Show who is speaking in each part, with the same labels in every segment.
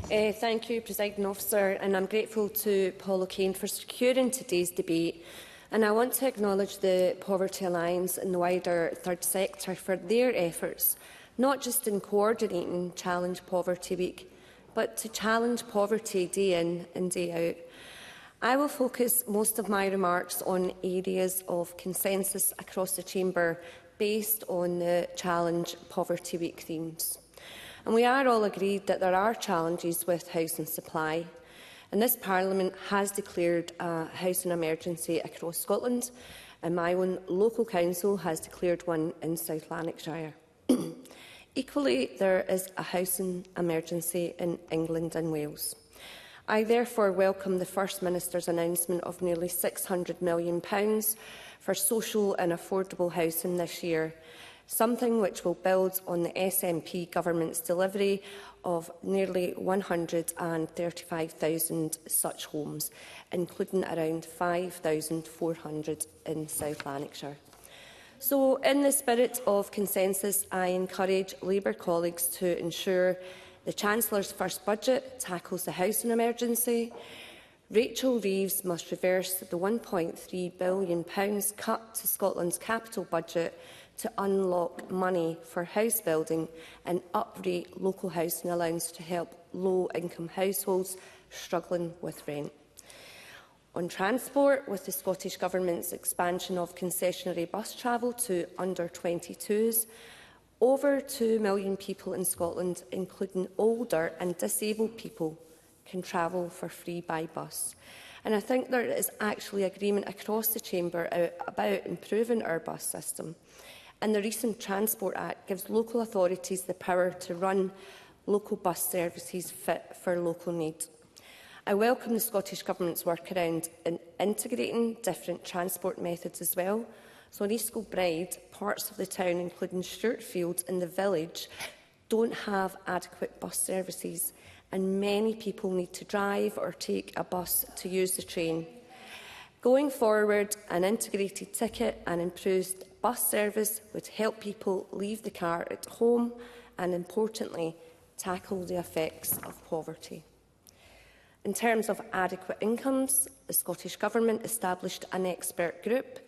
Speaker 1: Thank you, Presiding Officer, and I'm grateful to Paul O'Kane for securing today's debate. And I want to acknowledge the Poverty Alliance and the wider third sector for their efforts, not just in coordinating Challenge Poverty Week, but to challenge poverty day in and day out. I will focus most of my remarks on areas of consensus across the Chamber based on the Challenge Poverty Week themes. And we are all agreed that there are challenges with housing supply. And this Parliament has declared a housing emergency across Scotland, and my own local council has declared one in South Lanarkshire. Equally, there is a housing emergency in England and Wales. I therefore welcome the First Minister's announcement of nearly £600 million for social and affordable housing this year, something which will build on the SNP government's delivery of nearly 135,000 such homes, including around 5,400 in South Lanarkshire. So, in the spirit of consensus, I encourage Labour colleagues to ensure the Chancellor's first budget tackles the housing emergency. Rachel Reeves must reverse the £1.3 billion cut to Scotland's capital budget to unlock money for house building and uprate local housing allowance to help low-income households struggling with rent. On transport, with the Scottish Government's expansion of concessionary bus travel to under-22s, over 2 million people in Scotland, including older and disabled people, can travel for free by bus. And I think there is actually agreement across the Chamber about improving our bus system. And the recent Transport Act gives local authorities the power to run local bus services fit for local need. I welcome the Scottish Government's work around integrating different transport methods as well. So in East Kilbride, parts of the town, including Stewartfield and the village, don't have adequate bus services, and many people need to drive or take a bus to use the train. Going forward, an integrated ticket and improved bus service would help people leave the car at home and, importantly, tackle the effects of poverty. In terms of adequate incomes, the Scottish Government established an expert group,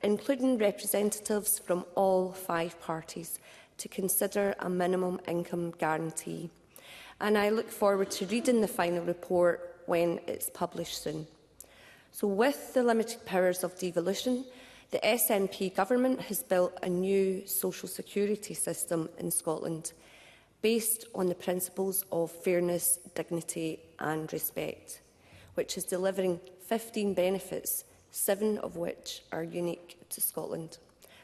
Speaker 1: including representatives from all 5 parties, to consider a minimum income guarantee. And I look forward to reading the final report when it's published soon. So, with the limited powers of devolution, the SNP government has built a new social security system in Scotland, based on the principles of fairness, dignity and respect, which is delivering 15 benefits, 7 of which are unique to Scotland.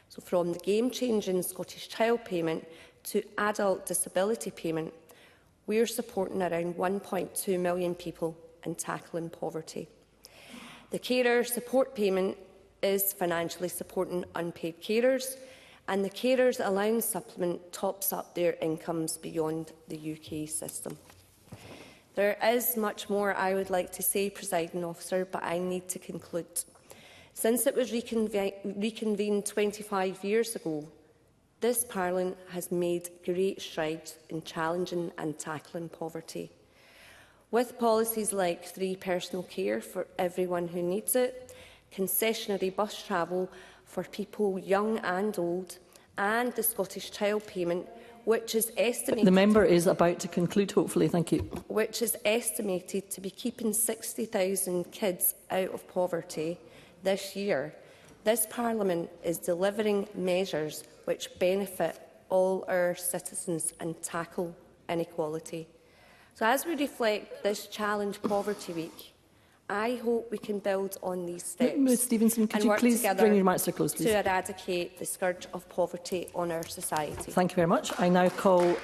Speaker 1: So, from the game-changing Scottish Child Payment to adult disability payment, we are supporting around 1.2 million people in tackling poverty. The Carer Support Payment is financially supporting unpaid carers, and the Carers Allowance Supplement tops up their incomes beyond the UK system. There is much more I would like to say, Presiding Officer, but I need to conclude. Since it was reconvened 25 years ago, this Parliament has made great strides in challenging and tackling poverty. With policies like free personal care for everyone who needs it, concessionary bus travel for people young and old, and the Scottish Child Payment, which is estimated...
Speaker 2: The member is about to conclude, hopefully. Thank you.
Speaker 1: Which is estimated to be keeping 60,000 kids out of poverty this year. This Parliament is delivering measures which benefit all our citizens and tackle inequality. So as we reflect this Challenge Poverty Week, I hope we can build on these steps.
Speaker 2: Ms Stevenson, could you please bring your remarks to a close, please?
Speaker 1: To eradicate the scourge of poverty on our society.
Speaker 2: Thank you very much. I now call